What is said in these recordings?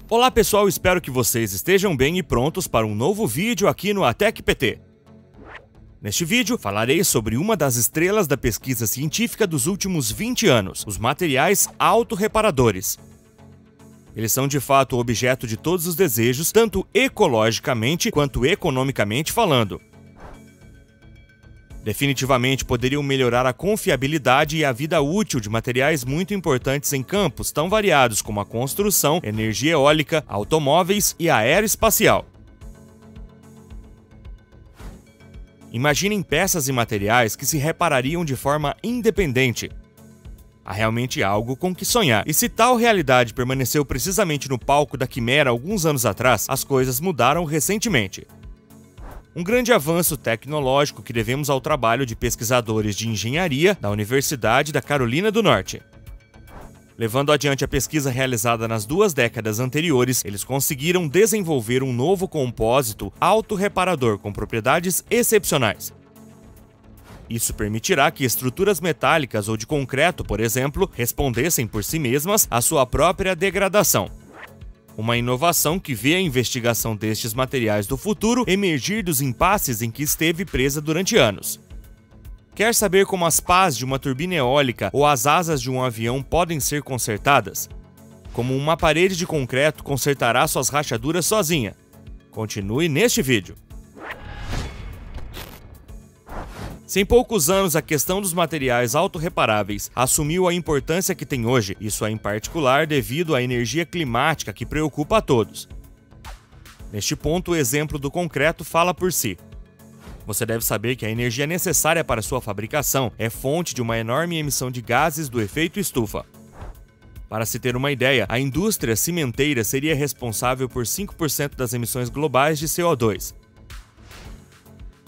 Olá pessoal, espero que vocês estejam bem e prontos para um novo vídeo aqui no ATEC-PT. Neste vídeo, falarei sobre uma das estrelas da pesquisa científica dos últimos 20 anos, os materiais autorreparadores. Eles são de fato objeto de todos os desejos, tanto ecologicamente quanto economicamente falando. Definitivamente poderiam melhorar a confiabilidade e a vida útil de materiais muito importantes em campos tão variados como a construção, energia eólica, automóveis e aeroespacial. Imaginem peças e materiais que se reparariam de forma independente. Há realmente algo com que sonhar. E se tal realidade permaneceu precisamente no palco da Quimera alguns anos atrás, as coisas mudaram recentemente. Um grande avanço tecnológico que devemos ao trabalho de pesquisadores de engenharia da Universidade da Carolina do Norte. Levando adiante a pesquisa realizada nas 2 décadas anteriores, eles conseguiram desenvolver um novo compósito autorreparador com propriedades excepcionais. Isso permitirá que estruturas metálicas ou de concreto, por exemplo, respondessem por si mesmas à sua própria degradação. Uma inovação que vê a investigação destes materiais do futuro emergir dos impasses em que esteve presa durante anos. Quer saber como as pás de uma turbina eólica ou as asas de um avião podem ser consertadas? Como uma parede de concreto consertará suas rachaduras sozinha? Continue neste vídeo. Se em poucos anos a questão dos materiais autorreparáveis assumiu a importância que tem hoje, isso é em particular devido à energia climática que preocupa a todos. Neste ponto, o exemplo do concreto fala por si. Você deve saber que a energia necessária para sua fabricação é fonte de uma enorme emissão de gases do efeito estufa. Para se ter uma ideia, a indústria cimenteira seria responsável por 5% das emissões globais de CO2.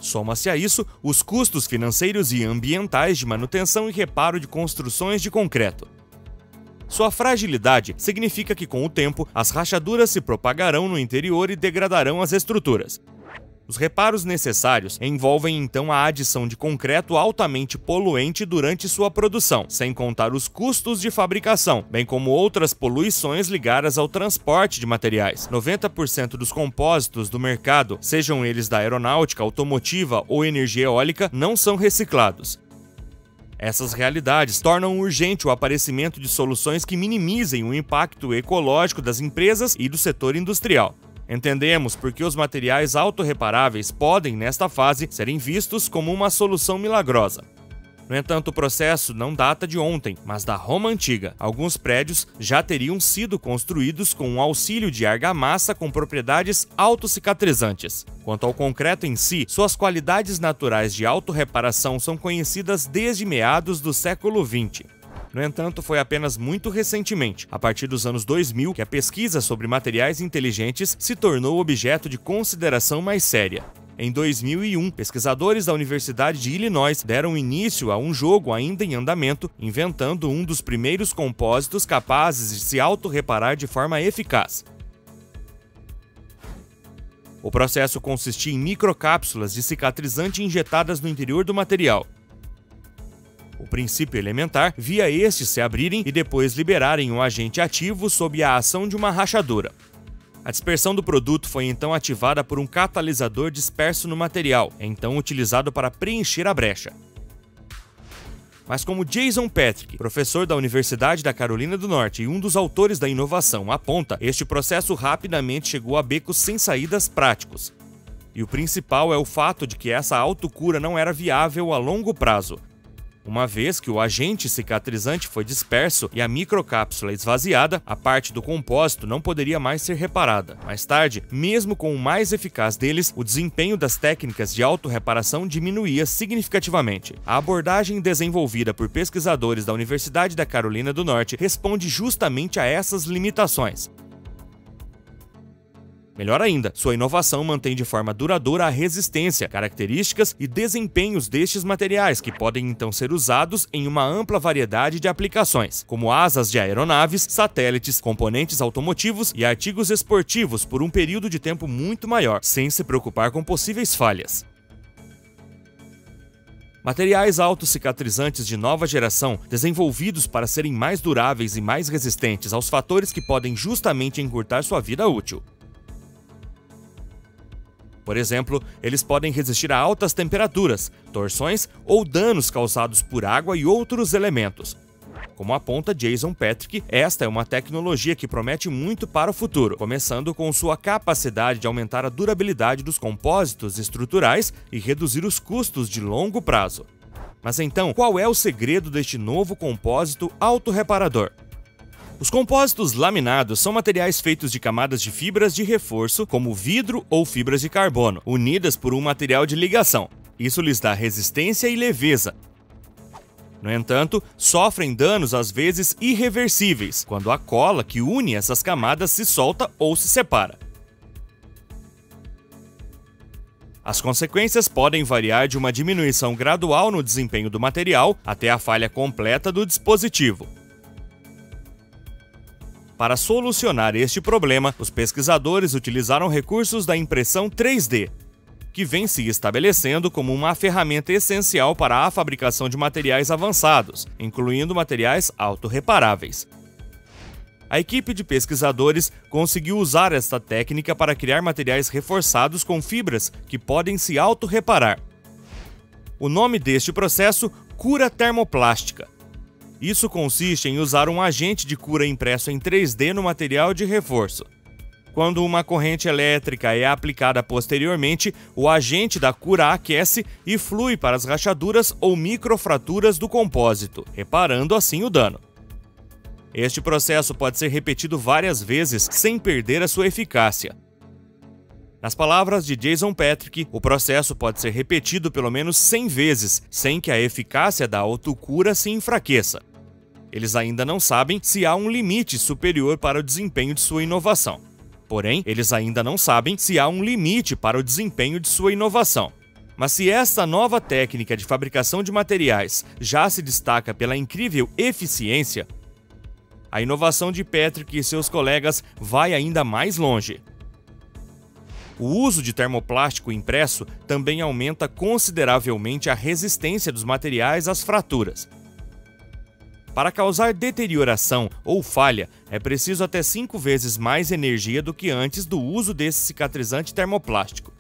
Soma-se a isso os custos financeiros e ambientais de manutenção e reparo de construções de concreto. Sua fragilidade significa que, com o tempo, as rachaduras se propagarão no interior e degradarão as estruturas. Os reparos necessários envolvem então a adição de concreto altamente poluente durante sua produção, sem contar os custos de fabricação, bem como outras poluições ligadas ao transporte de materiais. 90% dos compósitos do mercado, sejam eles da aeronáutica, automotiva ou energia eólica, não são reciclados. Essas realidades tornam urgente o aparecimento de soluções que minimizem o impacto ecológico das empresas e do setor industrial. Entendemos porque os materiais autorreparáveis podem, nesta fase, serem vistos como uma solução milagrosa. No entanto, o processo não data de ontem, mas da Roma Antiga. Alguns prédios já teriam sido construídos com o auxílio de argamassa com propriedades autocicatrizantes. Quanto ao concreto em si, suas qualidades naturais de autorreparação são conhecidas desde meados do século XX. No entanto, foi apenas muito recentemente, a partir dos anos 2000, que a pesquisa sobre materiais inteligentes se tornou objeto de consideração mais séria. Em 2001, pesquisadores da Universidade de Illinois deram início a um jogo ainda em andamento, inventando um dos primeiros compósitos capazes de se autorreparar de forma eficaz. O processo consistia em microcápsulas de cicatrizante injetadas no interior do material. O princípio elementar via estes se abrirem e depois liberarem um agente ativo sob a ação de uma rachadura. A dispersão do produto foi então ativada por um catalisador disperso no material, então utilizado para preencher a brecha. Mas como Jason Patrick, professor da Universidade da Carolina do Norte e um dos autores da inovação, aponta, este processo rapidamente chegou a becos sem saídas práticos. E o principal é o fato de que essa autocura não era viável a longo prazo. Uma vez que o agente cicatrizante foi disperso e a microcápsula esvaziada, a parte do compósito não poderia mais ser reparada. Mais tarde, mesmo com o mais eficaz deles, o desempenho das técnicas de autorreparação diminuía significativamente. A abordagem desenvolvida por pesquisadores da Universidade da Carolina do Norte responde justamente a essas limitações. Melhor ainda, sua inovação mantém de forma duradoura a resistência, características e desempenhos destes materiais, que podem então ser usados em uma ampla variedade de aplicações, como asas de aeronaves, satélites, componentes automotivos e artigos esportivos por um período de tempo muito maior, sem se preocupar com possíveis falhas. Materiais autocicatrizantes de nova geração, desenvolvidos para serem mais duráveis e mais resistentes aos fatores que podem justamente encurtar sua vida útil. Por exemplo, eles podem resistir a altas temperaturas, torções ou danos causados por água e outros elementos. Como aponta Jason Patrick, esta é uma tecnologia que promete muito para o futuro, começando com sua capacidade de aumentar a durabilidade dos compósitos estruturais e reduzir os custos de longo prazo. Mas então, qual é o segredo deste novo compósito autorreparador? Os compósitos laminados são materiais feitos de camadas de fibras de reforço, como vidro ou fibras de carbono, unidas por um material de ligação. Isso lhes dá resistência e leveza. No entanto, sofrem danos às vezes irreversíveis, quando a cola que une essas camadas se solta ou se separa. As consequências podem variar de uma diminuição gradual no desempenho do material até a falha completa do dispositivo. Para solucionar este problema, os pesquisadores utilizaram recursos da impressão 3D, que vem se estabelecendo como uma ferramenta essencial para a fabricação de materiais avançados, incluindo materiais autorreparáveis. A equipe de pesquisadores conseguiu usar esta técnica para criar materiais reforçados com fibras que podem se autorreparar. O nome deste processo, cura termoplástica. Isso consiste em usar um agente de cura impresso em 3D no material de reforço. Quando uma corrente elétrica é aplicada posteriormente, o agente da cura aquece e flui para as rachaduras ou microfraturas do compósito, reparando assim o dano. Este processo pode ser repetido várias vezes sem perder a sua eficácia. Nas palavras de Jason Patrick, o processo pode ser repetido pelo menos 100 vezes, sem que a eficácia da autocura se enfraqueça. Eles ainda não sabem se há um limite superior para o desempenho de sua inovação. Porém, eles ainda não sabem se há um limite para o desempenho de sua inovação. Mas se esta nova técnica de fabricação de materiais já se destaca pela incrível eficiência, a inovação de Patrick e seus colegas vai ainda mais longe. O uso de termoplástico impresso também aumenta consideravelmente a resistência dos materiais às fraturas. Para causar deterioração ou falha, é preciso até 5 vezes mais energia do que antes do uso desse cicatrizante termoplástico.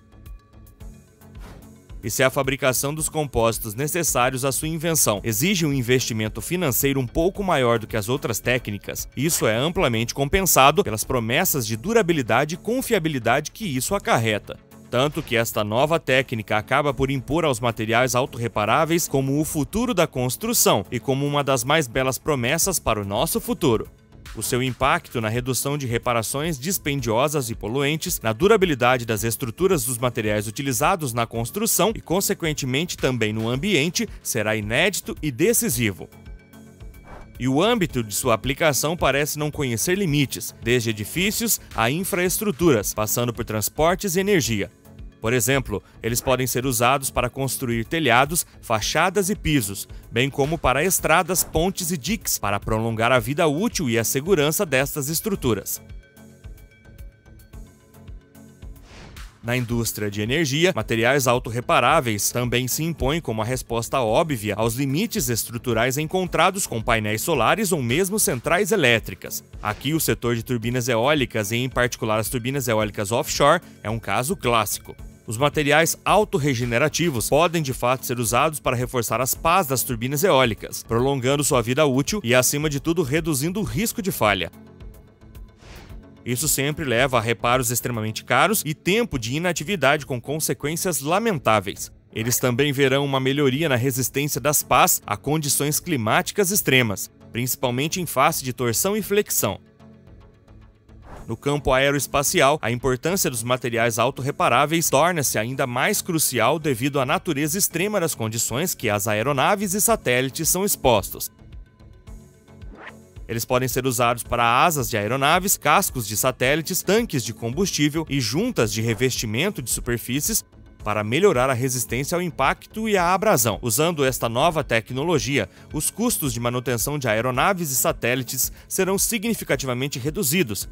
E se a fabricação dos compósitos necessários à sua invenção exige um investimento financeiro um pouco maior do que as outras técnicas, isso é amplamente compensado pelas promessas de durabilidade e confiabilidade que isso acarreta. Tanto que esta nova técnica acaba por impor aos materiais autorreparáveis como o futuro da construção e como uma das mais belas promessas para o nosso futuro. O seu impacto na redução de reparações dispendiosas e poluentes, na durabilidade das estruturas dos materiais utilizados na construção e, consequentemente, também no ambiente, será inédito e decisivo. E o âmbito de sua aplicação parece não conhecer limites, desde edifícios a infraestruturas, passando por transportes e energia. Por exemplo, eles podem ser usados para construir telhados, fachadas e pisos, bem como para estradas, pontes e diques, para prolongar a vida útil e a segurança destas estruturas. Na indústria de energia, materiais autorreparáveis também se impõem como a resposta óbvia aos limites estruturais encontrados com painéis solares ou mesmo centrais elétricas. Aqui o setor de turbinas eólicas, e em particular as turbinas eólicas offshore, é um caso clássico. Os materiais autorregenerativos podem de fato ser usados para reforçar as pás das turbinas eólicas, prolongando sua vida útil e, acima de tudo, reduzindo o risco de falha. Isso sempre leva a reparos extremamente caros e tempo de inatividade com consequências lamentáveis. Eles também verão uma melhoria na resistência das pás a condições climáticas extremas, principalmente em face de torção e flexão. No campo aeroespacial, a importância dos materiais autorreparáveis torna-se ainda mais crucial devido à natureza extrema das condições que as aeronaves e satélites são expostos. Eles podem ser usados para asas de aeronaves, cascos de satélites, tanques de combustível e juntas de revestimento de superfícies para melhorar a resistência ao impacto e à abrasão. Usando esta nova tecnologia, os custos de manutenção de aeronaves e satélites serão significativamente reduzidos,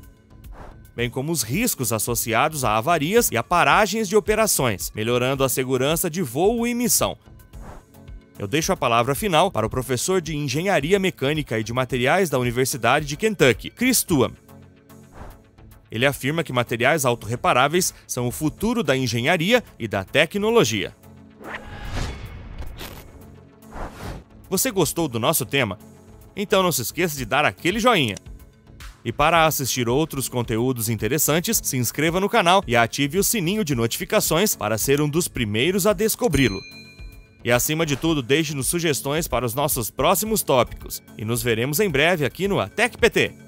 bem como os riscos associados a avarias e a paragens de operações, melhorando a segurança de voo e missão. Eu deixo a palavra final para o professor de Engenharia Mecânica e de Materiais da Universidade de Kentucky, Chris Tuam. Ele afirma que materiais autorreparáveis são o futuro da engenharia e da tecnologia. Você gostou do nosso tema? Então não se esqueça de dar aquele joinha. E para assistir outros conteúdos interessantes, se inscreva no canal e ative o sininho de notificações para ser um dos primeiros a descobri-lo. E acima de tudo, deixe-nos sugestões para os nossos próximos tópicos. E nos veremos em breve aqui no ATEC PT.